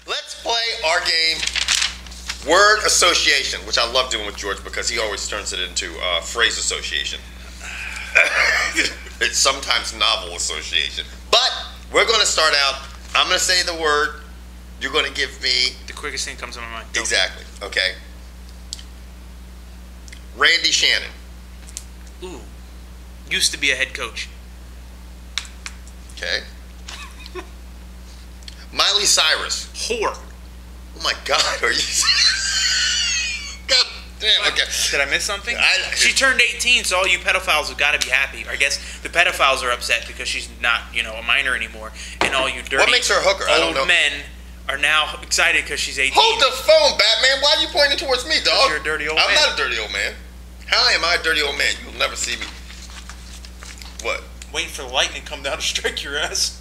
Let's play our game, word association, which I love doing with George because he always turns it into phrase association. It's sometimes novel association. But we're going to start out. I'm going to say the word. You're going to give me... The quickest thing comes to my mind. Exactly. Okay. Randy Shannon. Ooh. Used to be a head coach. Okay. Miley Cyrus. Whore. Oh my God, are you... God damn, okay. Did I miss something? She turned 18, so all you pedophiles have got to be happy. I guess the pedophiles are upset because she's not, a minor anymore. And all you dirty what makes her a hooker? I don't know. old men are now excited because she's 18. Hold the phone, Batman. Why are you pointing towards me, dog? You're a dirty old man. I'm not a dirty old man. How am I a dirty old man? You'll never see me. What? Waiting for the lightning to come down to strike your ass.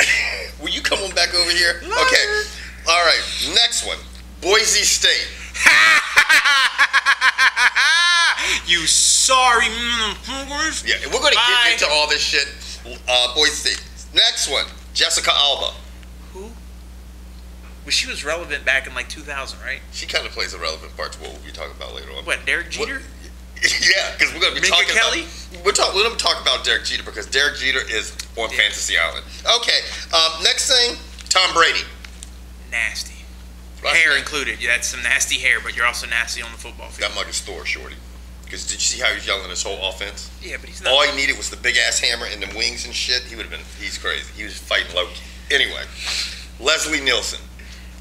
Will you come on back over here? Liar. Okay. All right. Next one. Boise State. You sorry. Yeah, we're going to get into all this shit. Boise State. Next one. Jessica Alba. Who? Well, she was relevant back in like 2000, right? She kind of plays a relevant part to what we'll be talking about later on. What, Derek Jeter? Yeah, because we're going to be Minka talking Kelly? about... We're going to talk about Derek Jeter because Derek Jeter is on Fantasy Island. Okay, next thing, Tom Brady. Nasty. Hair included. Yeah, that's some nasty hair, but you're also nasty on the football field. That mug is Thor, shorty. Because did you see how he was yelling his whole offense? Yeah, but he's not... All he needed was the big-ass hammer and the wings and shit. He would have been... He's crazy. He was fighting Loki. Anyway, Leslie Nielsen.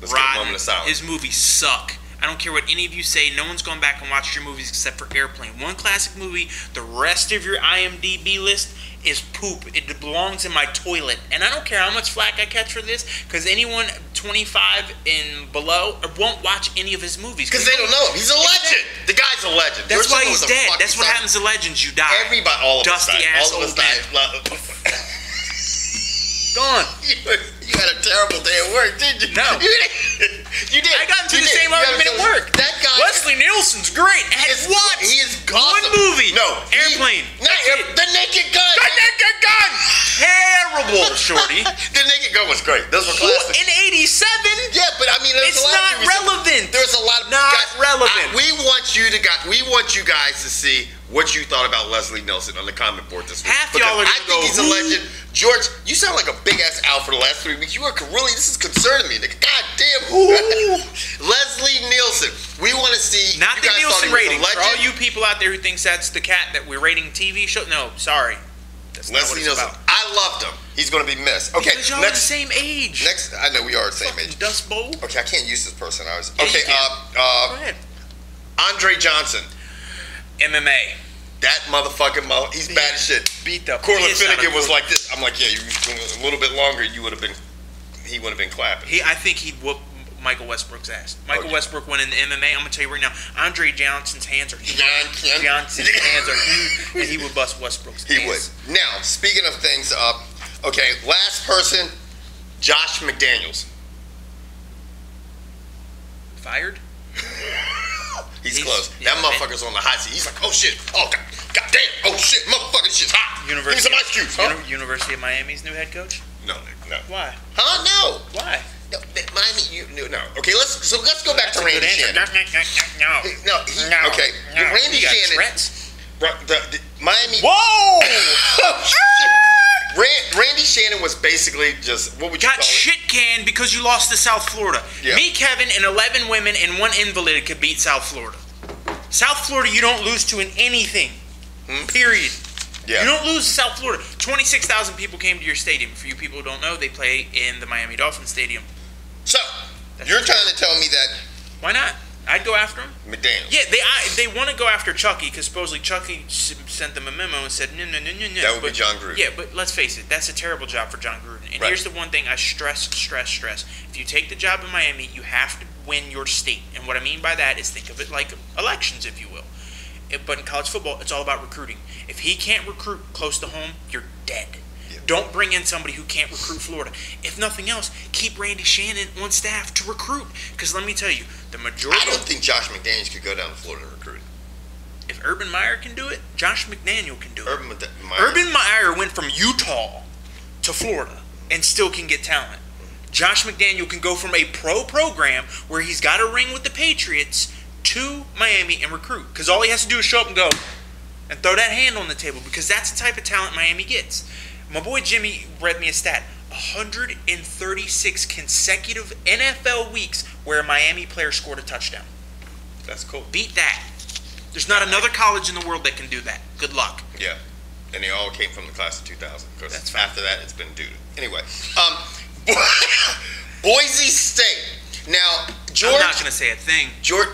Let's get a moment of silence. His movies suck. I don't care what any of you say. No one's gone back and watched your movies except for Airplane. One classic movie. The rest of your IMDb list is poop. It belongs in my toilet. And I don't care how much flack I catch for this, because anyone 25 and below won't watch any of his movies. Because they don't know him. He's a legend. The guy's a legend. That's why he's dead. That's what happens to legends. You die. Everybody, all of us Dusty die. ass All of us old man. die. Gone. You had a terrible day at work, didn't you? No. You did. I got into the same argument at work. That guy. Leslie Nielsen's great. What? He is awesome. One movie. No. Airplane. The Naked Gun. The Naked Gun. Terrible, shorty. The Naked Gun was great. Those were classics. In 87? Yeah, but I mean, it's not relevant. There's a lot of relevant. We want you guys to see what you thought about Leslie Nielsen on the comment board this week. Half y'all are I think he's a legend. George, you sound like a big ass owl for the last 3 weeks. You are really, this is concerning me. God damn. Leslie Nielsen. We want to see. Not the Nielsen rating. For all you you people out there who thinks that's the cat that we're rating TV show, no, sorry. That's Leslie Nielsen. About. I loved him. He's going to be missed. Okay, because y'all are the same age. Next, I know we are the same age. Dust Bowl. Okay, I can't use this person. Yeah, okay, go ahead. Andre Johnson. MMA. That motherfucking he's bad as shit. Beat up. Cortland Finnegan was like this. I'm like, yeah, you a little bit longer, he would have been clapping. I think he'd whoop Michael Westbrook's ass. Michael Westbrook went in the MMA. I'm gonna tell you right now, Andre Johnson's hands are huge. Johnson's hands are huge, and he would bust Westbrook's ass. He would. Now, speaking of things, okay, last person, Josh McDaniels. Fired? He's close. Yeah, that motherfucker's on the hot seat. He's like, oh shit, oh god damn, oh shit, motherfucker, this shit's hot. Give me some ice cubes, huh? University of Miami's new head coach? No. Why? Huh? No. Why? No, Miami, no. Okay, let's go back to Randy Shannon. Okay, Randy Shannon. Miami. Whoa! Randy Shannon was basically just, what would you call it? Got shit canned because you lost to South Florida. Yeah. Me, Kevin, and 11 women and one invalid could beat South Florida. South Florida, you don't lose to in anything. Period. Yeah. You don't lose to South Florida. 26,000 people came to your stadium. For you people who don't know, they play in the Miami Dolphins Stadium. So, you're trying to tell me that... Why not? I'd go after him. McDaniels. Yeah, they want to go after Chucky because supposedly Chucky sent them a memo and said, no. That would be John Gruden. Yeah, but let's face it, that's a terrible job for John Gruden. And here's the one thing I stress. If you take the job in Miami, you have to win your state. And what I mean by that is think of it like elections, if you will. But in college football, it's all about recruiting. If he can't recruit close to home, you're dead. Yeah. Don't bring in somebody who can't recruit Florida. If nothing else, keep Randy Shannon on staff to recruit. Because let me tell you, the majority... I don't think Josh McDaniels could go down to Florida and recruit. If Urban Meyer can do it, Josh McDaniel can do it. Urban Meyer went from Utah to Florida and still can get talent. Josh McDaniel can go from a pro program where he's got a ring with the Patriots to Miami and recruit. Because all he has to do is show up and go and throw that hand on the table, because that's the type of talent Miami gets. My boy Jimmy read me a stat. 136 consecutive NFL weeks where a Miami player scored a touchdown. That's cool. Beat that. There's not another college in the world that can do that. Good luck. Yeah. And they all came from the class of 2000. Because after that, it's been doo-doo. Anyway, Boise State. Now, George. I'm not going to say a thing. George,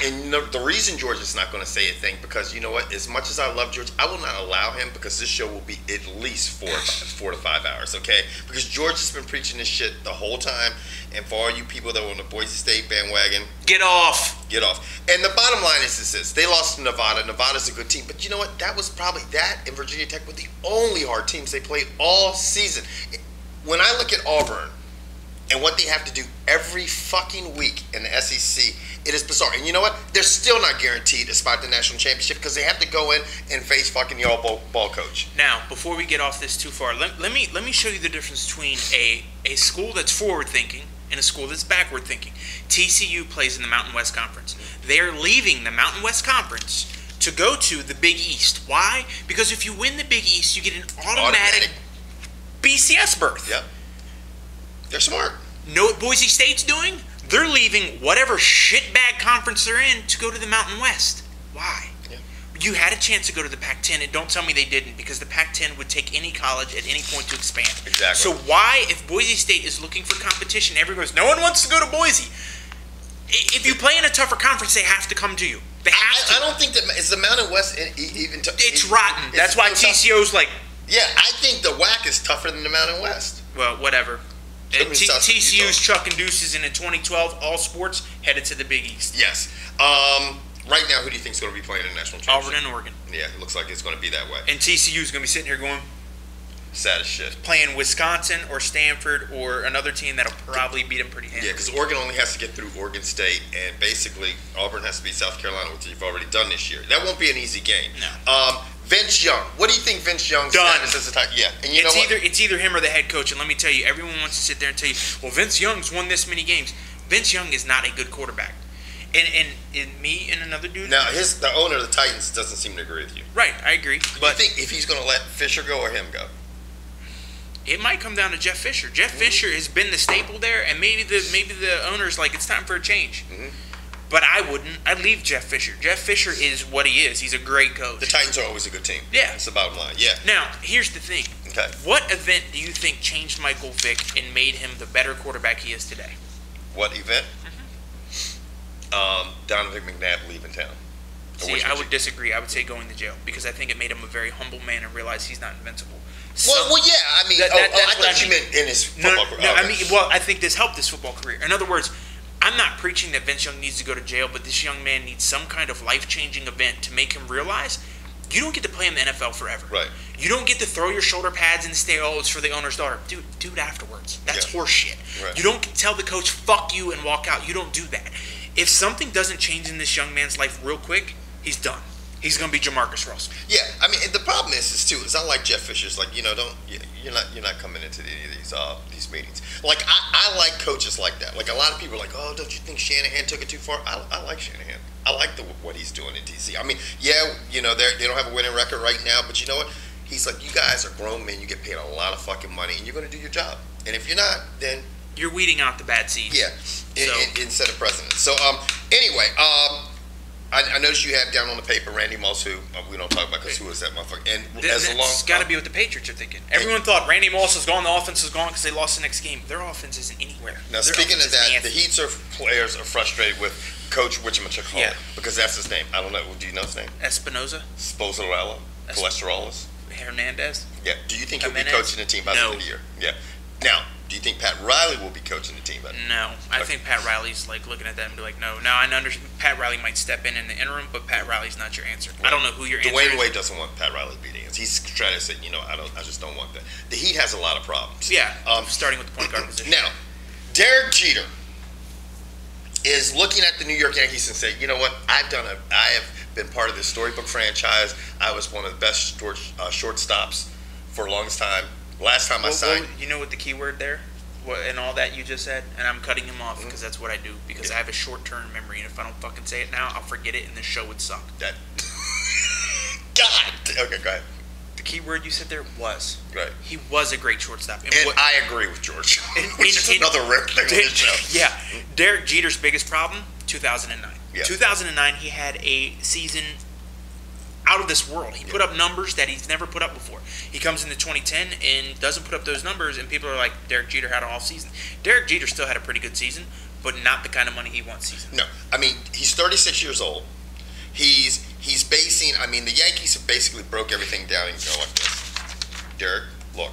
and the reason George is not going to say a thing, because you know what? As much as I love George, I will not allow him, because this show will be at least 4 to 5 hours, okay? Because George has been preaching this shit the whole time, and for all you people that were on the Boise State bandwagon, get off. Get off. And the bottom line is this: they lost to Nevada. Nevada's a good team, but you know what? That was probably that and Virginia Tech were the only hard teams they played all season. When I look at Auburn and what they have to do every fucking week in the SEC, it is bizarre. And you know what? They're still not guaranteed a spot in the national championship, because they have to go in and face fucking your ball coach. Now, before we get off this too far, let me show you the difference between a school that's forward thinking and a school that's backward thinking. TCU plays in the Mountain West Conference. They're leaving the Mountain West Conference to go to the Big East. Why? Because if you win the Big East, you get an automatic BCS berth. Yep. They're smart. Know what Boise State's doing? They're leaving whatever shitbag conference they're in to go to the Mountain West. Why? Yeah. You had a chance to go to the Pac-10, and don't tell me they didn't, because the Pac-10 would take any college at any point to expand. Exactly. So why, if Boise State is looking for competition, everyone goes, no one wants to go to Boise. If you play in a tougher conference, they have to come to you. They have to. I don't think that it's the Mountain West even. It's rotten. That's why TCO's like. Yeah, I think the WAC is tougher than the Mountain West. Well, whatever. TCU's chucking deuces, and in 2012, all sports headed to the Big East. Yes. Right now, who do you think is going to be playing in the national championship? Auburn and Oregon. Yeah, it looks like it's going to be that way. And TCU's going to be sitting here going, sad as shit. Playing Wisconsin or Stanford or another team that'll probably beat them pretty handily. Yeah, because Oregon only has to get through Oregon State, and basically Auburn has to beat South Carolina, which you've already done this year. That won't be an easy game. No. Vince Young. What do you think Vince Young's status is? Yeah, and you know what? It's either him or the head coach. And let me tell you, everyone wants to sit there and tell you, well, Vince Young's won this many games. Vince Young is not a good quarterback. And me and another dude. Now, the owner of the Titans doesn't seem to agree with you. Right, I agree. But you think if he's going to let Fisher go or him go? It might come down to Jeff Fisher. Jeff Fisher has been the staple there, and maybe the owner's like, it's time for a change. Mm-hmm. But I wouldn't. I'd leave Jeff Fisher. Jeff Fisher is what he is. He's a great coach. The Titans are always a good team. Yeah. That's the bottom line. Yeah. Now, here's the thing. Okay. What event do you think changed Michael Vick and made him the better quarterback he is today? What event? Mm-hmm. Donovan McNabb leaving town. See, I would disagree. I would say going to jail, because I think it made him a very humble man and realized he's not invincible. Well, yeah. I mean, I thought you meant in his football career. No, I mean, I think this helped his football career. In other words, I'm not preaching that Vince Young needs to go to jail, but this young man needs some kind of life-changing event to make him realize you don't get to play in the NFL forever. Right. You don't get to throw your shoulder pads and say, oh, it's for the owner's daughter. Dude, do it afterwards. That's horseshit. Right. You don't tell the coach, fuck you, and walk out. You don't do that. If something doesn't change in this young man's life real quick, he's done. He's going to be Jamarcus Russell. Yeah, I mean, the problem is I like Jeff Fisher's like, you're not coming into any of these meetings. Like, I like coaches like that. Like, a lot of people are like, oh, don't you think Shanahan took it too far? I like Shanahan. I like what he's doing in DC. I mean, yeah, they don't have a winning record right now, but you know what? He's like, you guys are grown men. You get paid a lot of fucking money, and you're going to do your job. And if you're not, then you're weeding out the bad seeds. Yeah, instead of president. So, anyway, I noticed you have down on the paper Randy Moss, who we don't talk about because who is that motherfucker? And it's got to be what the Patriots are thinking. Everyone thought Randy Moss is gone, the offense is gone because they lost the next game. Their offense isn't anywhere. Now, speaking of that, the Heat's players are frustrated with Coach whatchamacallit, because that's his name. I don't know. Do you know his name? Espinoza. Spozzarella. Cholesterolis. Hernandez. Yeah. Do you think he'll be coaching the team by the end of the year? Yeah. Now, do you think Pat Riley will be coaching the team? No. I think Pat Riley's like looking at that and be like, no. Now, I understand Pat Riley might step in the interim, but Pat Riley's not your answer. Right. I don't know who your answer is. Dwayne Wade doesn't want Pat Riley to be the answer. He's trying to say, I just don't want that. The Heat has a lot of problems. Yeah. Starting with the point guard position. Now, Derek Jeter is looking at the New York Yankees and saying, you know what? I have been part of this storybook franchise. I was one of the best shortstops for the longest time. Last time I signed. You know what the key word there? and all that you just said, and I'm cutting him off because that's what I do, because I have a short-term memory, and if I don't fucking say it now, I'll forget it, and the show would suck. That. God. Okay, go ahead. The key word you said there was. Right. He was a great shortstop. And I agree with George. Which is another rare thing on this show. Yeah. Derek Jeter's biggest problem, 2009. Yeah. 2009, he had a season out of this world. He put up numbers that he's never put up before. He comes into 2010 and doesn't put up those numbers, and people are like, Derek Jeter had an off season. Derek Jeter still had a pretty good season, but not the kind of money he wants season. No. I mean, he's 36 years old. He's basing, I mean, the Yankees have basically broke everything down and go like this. Derek, look,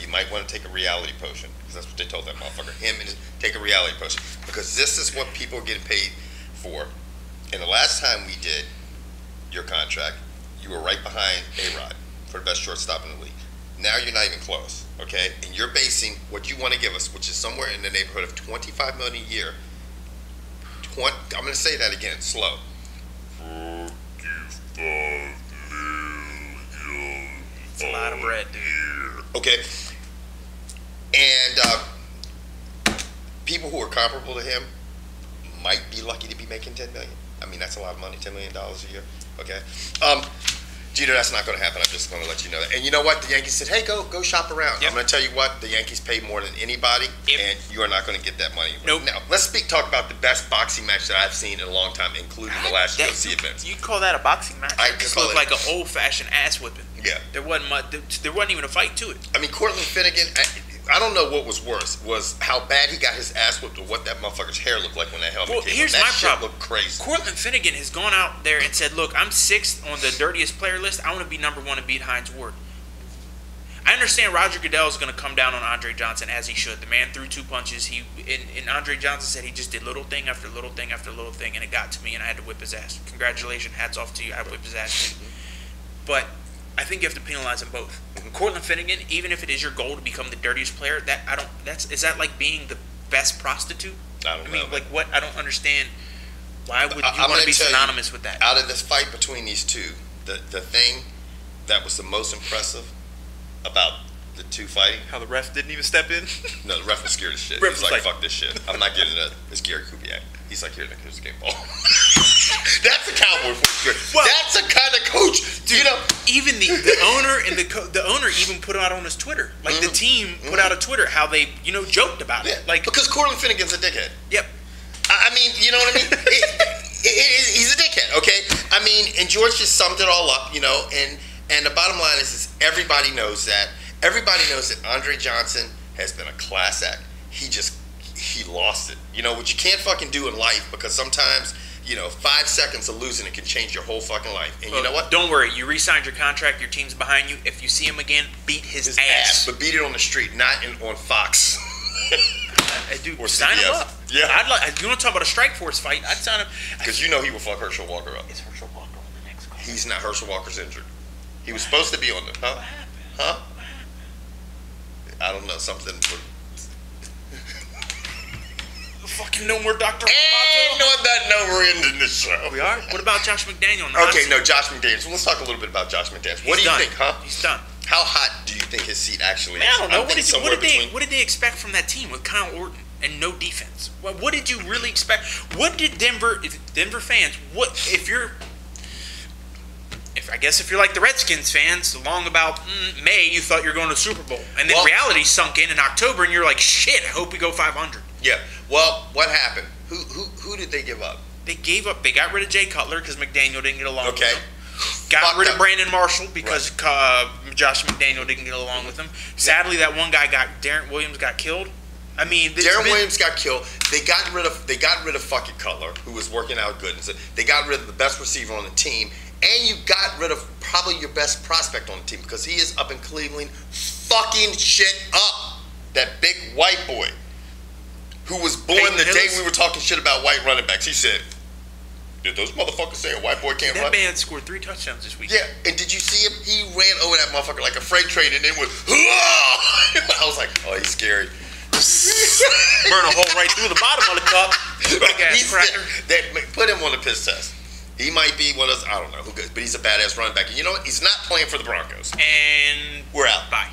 you might want to take a reality potion, because that's what they told that motherfucker. Him and take a reality potion, because this is what people are getting paid for. And the last time we did your contract, you were right behind A-Rod for the best shortstop in the league. Now you're not even close, okay? And you're basing what you want to give us, which is somewhere in the neighborhood of $25 million a year. I'm going to say that again, slow. It's a lot of bread, dude. Okay. And people who are comparable to him might be lucky to be making $10 million. I mean, that's a lot of money, $10 million a year. Okay. Jeter, that's not going to happen. I'm just going to let you know that. And you know what? The Yankees said, hey, go shop around. Yep. I'm going to tell you what. The Yankees pay more than anybody, and you are not going to get that money. Nope. Now, let's talk about the best boxing match that I've seen in a long time, including the last UFC events. You call that a boxing match? I It just call looked it- like an old-fashioned ass whipping. Yeah. There wasn't much. There wasn't even a fight to it. I mean, Cortland Finnegan, I don't know what was worse, was how bad he got his ass whipped or what that motherfucker's hair looked like when that helmet Well, came here's on. That my shit problem. looked crazy. Cortland Finnegan has gone out there and said, look, I'm 6th on the dirtiest player list. I want to be number 1 and beat Hines Ward. I understand Roger Goodell is going to come down on Andre Johnson, as he should. The man threw 2 punches. And Andre Johnson said he just did little thing after little thing after little thing, and it got to me, and I had to whip his ass. Congratulations. Hats off to you. I whipped his ass too. But I think you have to penalize them both. Cortland Finnegan, even if it is your goal to become the dirtiest player, is that like being the best prostitute? I don't know. Like what? I don't understand. Why would you I'm want to gonna be tell you, synonymous with that? Out of this fight between these two, the thing that was the most impressive about the two fighting, How the ref didn't even step in? no, the ref was scared as shit. Ref He's was like, like- fuck this shit. I'm not getting it. It's Gary Kubiak. He's like, here's the game ball. That's a cowboy for you. Well- That's a kind of coach. Dude, You know, even the owner and the owner even put out on his Twitter. Like the team put out a Twitter how they joked about yeah, it. Like because Cortland Finnegan's a dickhead. yep. I mean, you know what I mean? He's a dickhead, okay? I mean, and George just summed it all up, and the bottom line is everybody knows that. Everybody knows that Andre Johnson has been a class act. He lost it. You know, what you can't fucking do in life, because sometimes, 5 seconds of losing it can change your whole fucking life. And you know what? Don't worry. You re-signed your contract. Your team's behind you. If you see him again, beat his ass. But beat it on the street, not on Fox. Dude, Or sign him CBS. up. Yeah. You want to talk about a strike force fight? I'd sign him. Because he will fuck Herschel Walker up. Is Herschel Walker on the next call? He's not. Herschel Walker's injured. He was supposed to be on the. Huh? What happened? Huh? I don't know. Something. Fucking no more Dr. And on that note, we're ending this show. We are? What about Josh McDaniel? Okay, no, Josh McDaniels. Well, let's talk a little bit about Josh McDaniels. What do you think, huh? He's done. How hot do you think his seat actually Man, is? I don't know. I'm thinking somewhere between. What did they expect from that team with Kyle Orton and no defense? What did you really expect? What did Denver fans? If you're like the Redskins fans, along about May, you thought you were going to the Super Bowl, and then reality sunk in October, and you're like, shit, I hope we go 500. Yeah. Well, what happened? Who did they give up? They gave up. They got rid of Jay Cutler because McDaniel didn't get along with him. Got Fucked rid of up. Brandon Marshall because Josh McDaniel didn't get along with him. Sadly, that one guy Darren Williams got killed. I mean, Williams got killed. They got rid of fucking Cutler, who was working out good. And so they got rid of the best receiver on the team, and you got rid of probably your best prospect on the team, because he is up in Cleveland fucking shit up. That big white boy who was born Peyton the day Hillis? we were talking shit about white running backs. He said, did those motherfuckers say a white boy can't run? That man scored 3 touchdowns this week. Yeah, and did you see him? He ran over that motherfucker like a freight train, and then went, I was like, oh, he's scary. Burn a hole right through the bottom of the cup. Big ass cracker. Put him on the piss test. He might be one of those, I don't know who goes, but he's a badass running back. And you know what? He's not playing for the Broncos. And We're out. bye.